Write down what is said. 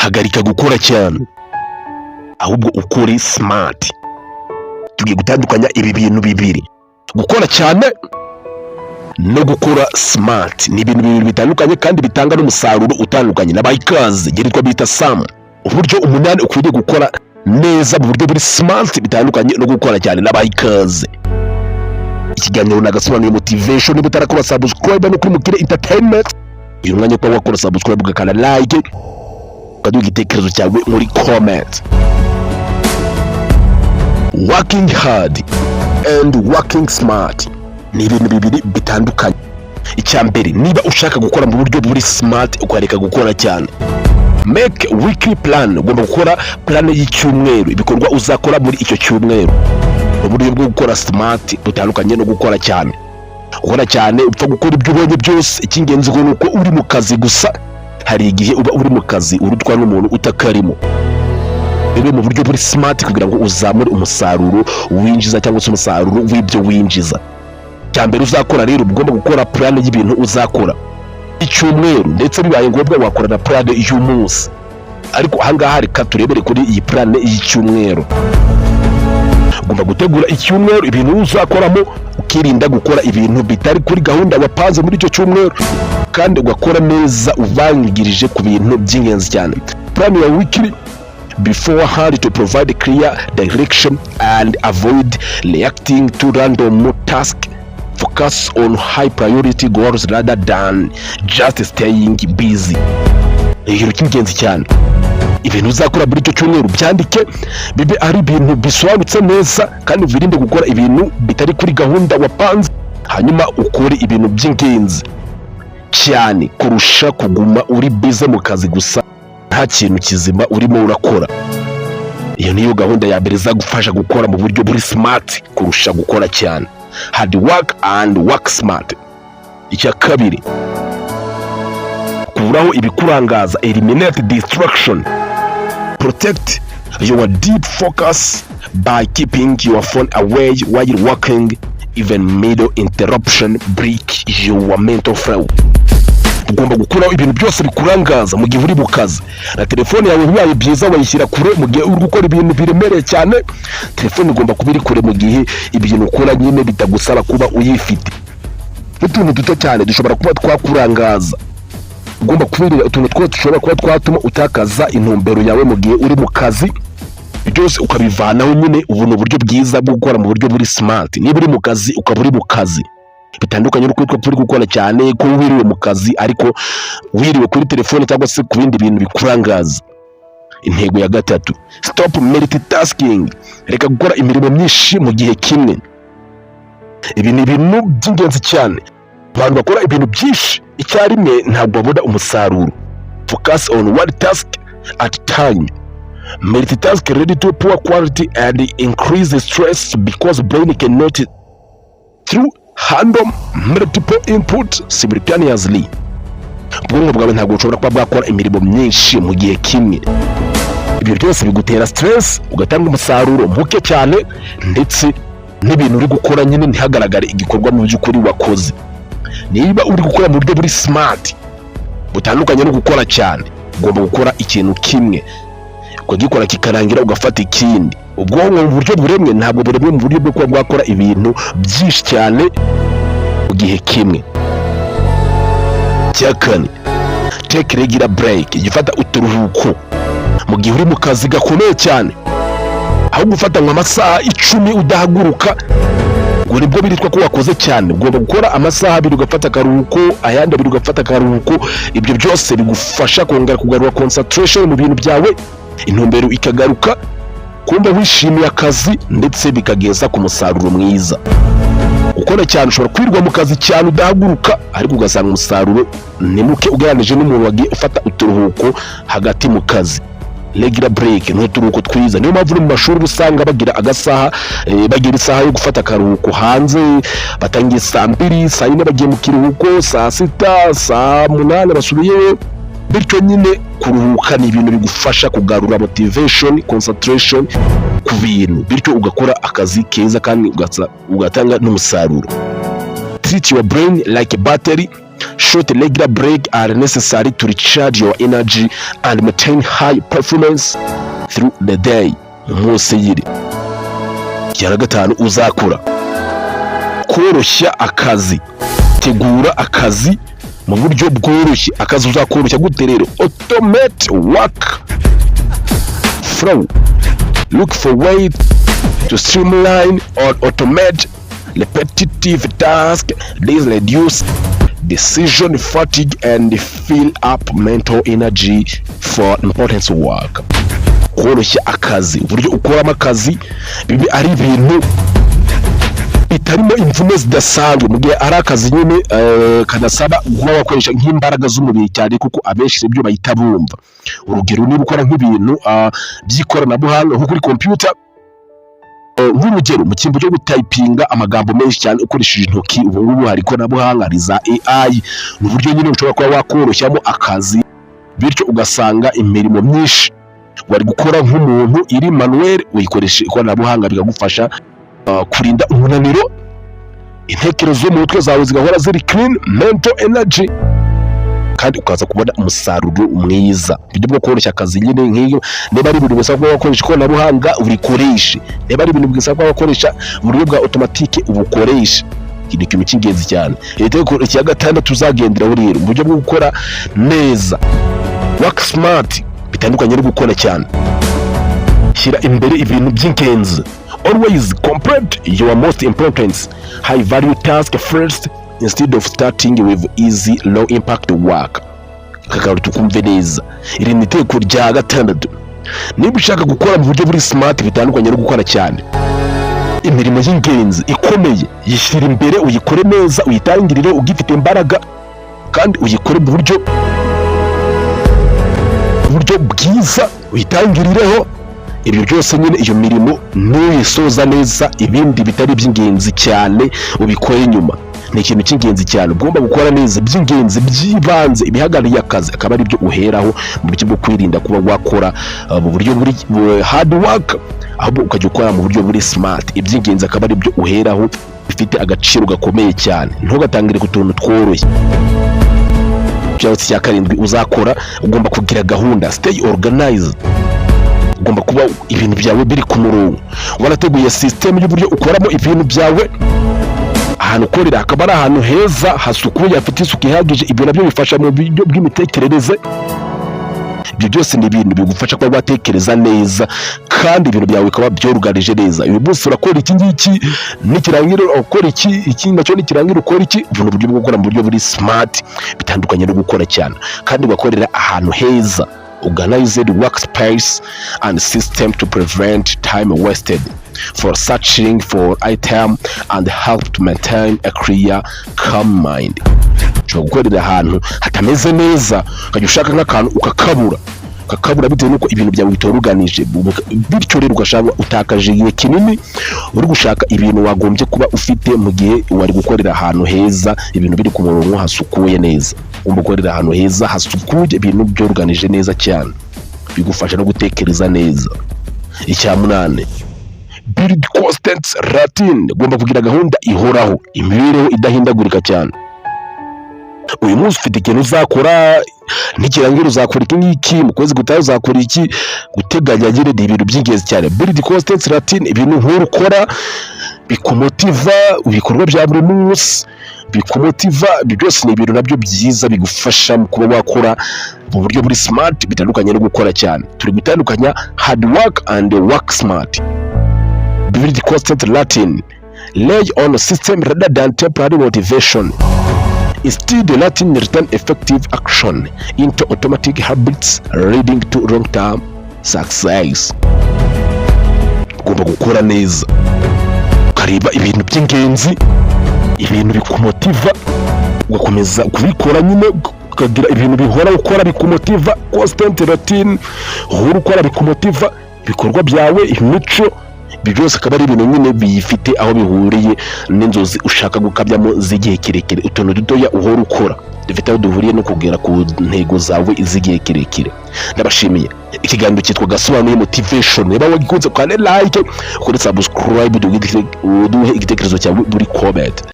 hagarika gukora cyane, ahubwo ukore smart. Tugiye gutandukanya ibi bintu bibiri, gukora cyane no gukora smart. Ni ibintu bibiri bitandukanye kandi bitanga n'umusaruro utandukanye. N'abayikaze geritwa bita Sam. Uburyo umunani ukwiriye gukora neza mu buryo buri smart bitandukanye no gukora cyane. N'abayikaze ikiganiro nagasobanuye motivation. Niba utarakora subscribe no kuri Mukire Entertainment, uyu mwanya ko wakora subscribe ugakana like, ukaduha igitekerezo cyawe muri comment. Working hard and working smart ni ibintu bibiri bitandukanye. Icyambere, niba ushaka gukora mu buryo buri smart ukareka gukora cyane, make weekly plan. Ugomba gukora plan y'icyumweru, ibikorwa uzakora muri icyo cyumweru. Uburyo bwo gukora smart butandukanye no gukora cyane. Gukora cyane upfa gukora ibyo ubonye byose, icy'ingenzi ngo nuko uri mu kazi gusa. Hari igihe uba uri mu kazi urutwa n'umuntu utakarimo. Rero mu buryo buri smart kugira ngo uzamure umusaruro winjiza cyangwa se umusaruro w'ibyo winjiza. Cyambere uzakora rero ugomba gukora plan y'ibintu uzakora icyumweru, ndetse bibaye ngombwa wakora na plan y'umunsi. Ariko ahangaha reka turebere kuri iyi plan y'icyumweru. Ugomba gutegura icyumweru ibintu uzakoramo, ukirinda gukora ibintu bitari kuri gahunda wapanze muri icyo cyumweru, kandi ugakora neza uvangirije ku bintu by'ingenzi cyane. Plan ya weekly beforehand to provide clear direction and avoid reacting to random tasks. Focus on high priority goals rather than just staying busy. Iyo cy'ingenzi cyane, ibintu uzakora muri icyo cyumweru byandike, bibe ari ibintu bisobanutse neza, kandi wirinde gukora ibintu bitari kuri gahunda wapanze, hanyuma ukore ibintu by'ingenzi cyane kurusha kuguma uri busy mu kazi gusa nta kintu kizima urimo urakora. Iyo niyo gahunda ya mbere izagufasha gukora mu buryo buri smart kurusha gukora cyane. Hard work and work smart. Icya kabiri, kuraho ibikurangaza, eliminate distraction. Protect your deep focus by keeping your phone away while working. Even middle interruption break your mental flow. Ugomba gukuraho ibintu byose bikurangaza mu gihe uri mu kazi. Na telefone yawe bibaye byiza wayishyira kure mu gihe uri gukora ibintu biremereye cyane. Telefone ugomba kuba iri kure mu gihe ibintu ukora nyine bitagusaba kuba uyifite. Utuntu duto cyane dushobora kuba twakurangaza. Ugomba kubirira utuntu twose dushobora kuba twatuma utakaza intumbero yawe mu gihe uri mu kazi. Byose ukabivanaho nyine. Ubu ni uburyo bwiza bwo gukora mu buryo buri smart. Niba uri mu kazi ukaba uri mu kazi, bitandukanye n'uko turi gukora cyane ko wiriwe mu kazi ariko wiriwe kuri telefone cyangwa se ku bindi bintu bikurangaza. Intego ya gatatu, stop multitasking. Reka gukora imirimo myinshi mu gihe kimwe. Ibi ni ibintu by'ingenzi cyane. Abantu bakora ibintu byinshi icyarimwe ntabwo babona umusaruro. Focus on one task at time. Multitask leads to poor quality and increase the stress because brain cannot through handle multiple input simultaneously. Ubwonko bwawe ntabwo ushobora kuba bwakora imirimo myinshi mu gihe kimwe. Ibyo byose bigutera stress, ugatanga umusaruro muke cyane, ndetse n'ibintu uri gukora nyine ntihagaragare igikorwa mu by'ukuri wakoze. Niba uri gukora mu buryo buri smart butandukanye no gukora cyane, ugomba gukora ikintu kimwe ukagikora kikarangira ugafata ikindi. Ubwonko mu buryo buremwe ntabwo buremwe mu buryo bwo kuba bwakora ibintu byinshi cyane mu gihe kimwe. Cyakane, take regular break. Gifata uturuhuko mu gihe uri mu kazi gakomeye cyane, aho gufata amasaha 10 udahaguruka ngo nibwo biritwa ko wakoze cyane. Ugomba gukora amasaha 2 ugafata akaruhuko, ayandi 2 ugafata akaruhuko. Ibyo byose bigufasha kongera kugarura concentration mu bintu byawe, intumbero ikagaruka, kumva wishimiye akazi, ndetse bikageza ku musaruro mwiza. Ukora cyane ushobora kwirwa mu kazi cyane udahaguruka, ariko ugasanga umusaruro ni muke ugereranije n'umuntu wagiye ufata uturuhuko hagati mu kazi. Regular break ni uturuhuko twiza. Niyo mpamvu mu mashuri usanga bagira agasaha, bagira isaha yo gufata akaruhuko hanze. Batangiye saa 2, saa 4 bagiye mu kiruhuko, saa 6, saa 8 basubiyeyo. Bityo nyine kuruhuka ni ibintu bigufasha kugarura motivation, concentration ku bintu, bityo ugakora akazi keza kandi ugatanga n'umusaruro. Treat your brain like a battery. short regular break are necessary to recharge your energy and maintain high performance through the day. Umunsi yiri ya gatanu uzakora koroshya akazi. Tegura akazi mu buryo bworoshye. Akazi uzakoroshya gute rero? Automate work flow. Look for ways to streamline or automate repetitive tasks. These reduce decision fatigue and fill up mental energy for important work. Koroshya akazi, uburyo ukoramo akazi bibi ari ibintu bitarimo imvume zidasanzwe. Mu gihe ari akazi nyine kanasaba kuba wakoresha nk'imbaraga z'umubiri cyane, kuko abenshi ibyo bahita bumva. Urugero niba ukora nk'ibintu by'ikoranabuhanga nko kuri computer, nk'urugero mu cyimbo cyo gutayipinga amagambo menshi cyane ukoresheje intoki, ubu ngubu hari ikoranabuhanga, hari za AI, mu buryo nyine ushobora kuba wakoroshyamo akazi, bityo ugasanga imirimo myinshi wari gukora nk'umuntu iri manuel uyikoresha ikoranabuhanga, bikagufasha kurinda umunaniro, intekerezo mu mutwe zawe zigahora ziri clean, mental energy, kandi ukaza kubona umusaruro mwiza. Ibyo bwo koroshya akazi nyine nk'iyo, niba ari ibintu bisaba gukoresha ikoranabuhanga urikoreshe, niba ari ibintu bisaba gukoresha uburyo bwa automatique ubukoreshe. Iki ni ikintu cy'ingenzi cyane. Itegeko rya gatandatu tuzagenderaho rero mu buryo bwo gukora neza. Work smart, bitandukanye no gukora cyane. Shyira imbere ibintu by'ingenzi. Always complete your most important high value task first instead of starting with easy low impact work. Kakaro tukumve neza. Iri ni itegeko rya gatandatu. Niba ushaka gukora mu buryo buri smart, bitandukanye no gukora cyane, imirimo y'ingenzi ikomeye yishyira imbere, uyikore neza, uyitangirire ugifite imbaraga, kandi uyikore mu buryo bwiza, uyitangirireho. Ibyo byose nyine iyo mirimo nuyisoza neza, ibindi bitari by'ingenzi cyane ubikore nyuma. Ni ikintu cy'ingenzi cyane ugomba gukora neza, by'ingenzi by'ibanze ibihagarariye akazi akaba ari byo uheraho mu buryo bwo kwirinda kuba wakora mu buryo buri hard work, ahubwo ukajya ukora mu buryo buri smart. Iby'ingenzi akaba ari byo uheraho, bifite agaciro gakomeye cyane. Ntugatangire ku tuntu tworoshye. Cyangwa cya karindwi uzakora, ugomba kugira gahunda, stay organized. Ugomba kuba ibintu byawe biri ku murongo, warateguye system y'uburyo ukoramo ibintu byawe. Ahantu ukorera akaba ari ahantu heza hasukuye, hafite isuku ihagije. Ibyo nabyo bifasha mu buryo bw'imitekerereze. Ibyo byose ni ibintu bigufasha kuba watekereza neza, kandi ibintu byawe bikaba byoruganije neza. Uyu munsi urakora iki ngiki n'ikirangiro, ukora iki nacyo n'ikirangiro, ukora iki. Ibintu buryo bwo gukora mu buryo buri smart, bitandukanye no gukora cyane, kandi ugakorera ahantu heza. Organized workspace and system to prevent time wasted for searching for item and help to maintain a clear, calm mind. Gukorera ahantu hatameze neza, ukajya ushaka nk'akantu ukakabura bitewe nuko ibintu byawe bitoruganije, bityo rero ugashaka utakaje igihe kinini uri gushaka ibintu wagombye kuba ufite mu gihe wari gukorera ahantu heza, ibintu biri ku murongo, hasukuye neza. Gukorera ahantu heza hasukuye, ibintu byoruganije neza cyane, bigufasha no gutekereza neza. Icya munane, build constant routine. Ugomba kugira gahunda ihoraho, imibereho idahindagurika cyane. Uyu munsi ufite ikintu uzakora, n'ikirangiro uzakora iki ngiki, mu kwezi gutaha uzakora iki, guteganya nyine ni ibintu by'ingenzi cyane. Build constant routine, ibintu nkuru ukora bikumotiva, ibikorwa bya buri munsi bikumotiva. Ibyo byose ni ibintu nabyo byiza bigufasha mu kuba wakora mu buryo buri smart, bitandukanye no gukora cyane. Turi gutandukanya hard work and work smart. Build constant routine, lay on a system rather than temporary motivation. Instead, letting return effective action into automatic habits leading to long-term success. Ugomba gukora neza, ukareba ibintu by'ingenzi, ibintu bikumotiva, ugakomeza kubikora nyine, ukagira ibintu bihora ukora bikumotiva. Constant routine, uhora ukora bikumotiva, ibikorwa byawe, imico, ibyo byose akaba ari ibintu nyine biyifite aho bihuriye n'inzozi ushaka gukabyamo z'igihe kirekire. Utuntu dutoya uhora ukora dufite aho duhuriye no kugera ku ntego zawe z'igihe kirekire. Ndabashimiye. Ikiganiro cyitwa Gasobanuye Motivation. Niba wagikunze, kanda like, kuri subscribe, duhe igitekerezo cyawe muri comment.